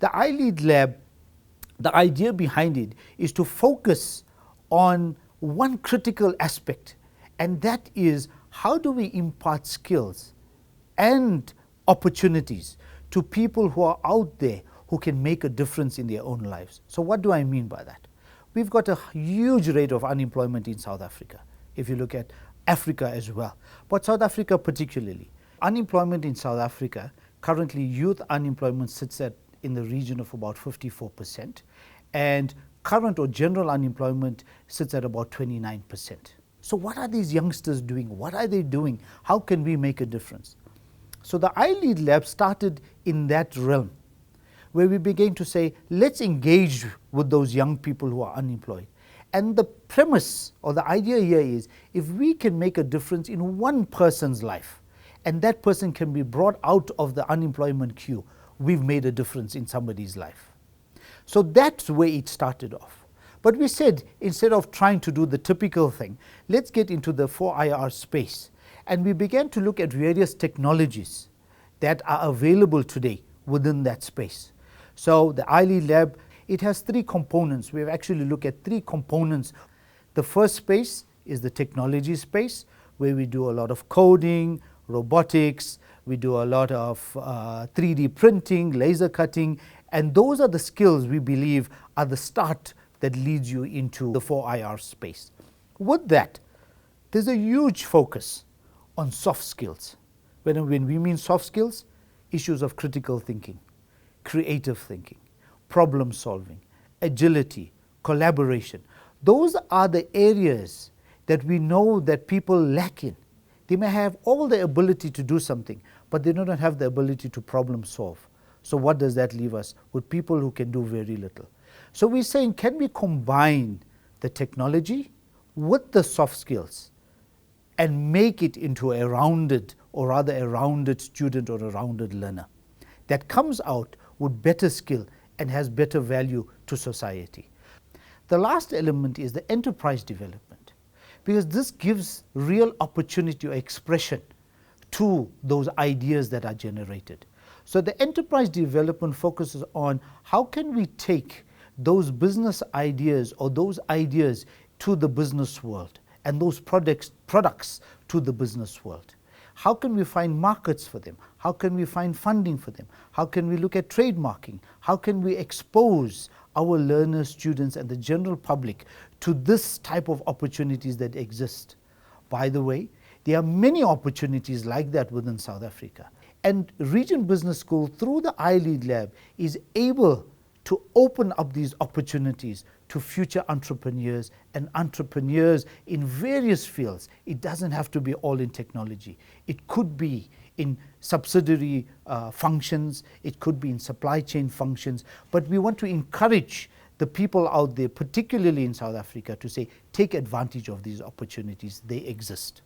The iLeadLAB, the idea behind it is to focus on one critical aspect, and that is how do we impart skills and opportunities to people who are out there who can make a difference in their own lives. So what do I mean by that? We've got a huge rate of unemployment in South Africa, if you look at Africa as well, but South Africa particularly. Unemployment in South Africa, currently youth unemployment sits at in the region of about 54%, and current or general unemployment sits at about 29%. So what are these youngsters doing? What are they doing? How can we make a difference? So the iLeadLAB started in that realm, where we began to say, let's engage with those young people who are unemployed. And the premise or the idea here is, if we can make a difference in one person's life, and that person can be brought out of the unemployment queue, we've made a difference in somebody's life. So that's where it started off. But we said, instead of trying to do the typical thing, let's get into the 4IR space. And we began to look at various technologies that are available today within that space. So the iLeadLAB, it has three components. We've actually looked at three components. The first space is the technology space, where we do a lot of coding, robotics, we do a lot of 3D printing, laser cutting, and those are the skills we believe are the start that leads you into the 4IR space. With that, there's a huge focus on soft skills. When we mean soft skills, issues of critical thinking, creative thinking, problem solving, agility, collaboration. Those are the areas that we know that people lack in. They may have all the ability to do something, but they don't have the ability to problem solve. So what does that leave us? With people who can do very little. So we're saying, can we combine the technology with the soft skills and make it into a rounded, or rather a rounded student or a rounded learner that comes out with better skill and has better value to society? The last element is the enterprise development, because this gives real opportunity or expression to those ideas that are generated. So the enterprise development focuses on how can we take those business ideas or those ideas to the business world, and those products to the business world. How can we find markets for them? How can we find funding for them? How can we look at trademarking? How can we expose our learners, students, and the general public to this type of opportunities that exist? By the way, there are many opportunities like that within South Africa. And REGENT Business School, through the iLeadLAB, is able to open up these opportunities to future entrepreneurs and entrepreneurs in various fields. It doesn't have to be all in technology. It could be in subsidiary functions, it could be in supply chain functions, but we want to encourage the people out there, particularly in South Africa, to say, take advantage of these opportunities. They exist.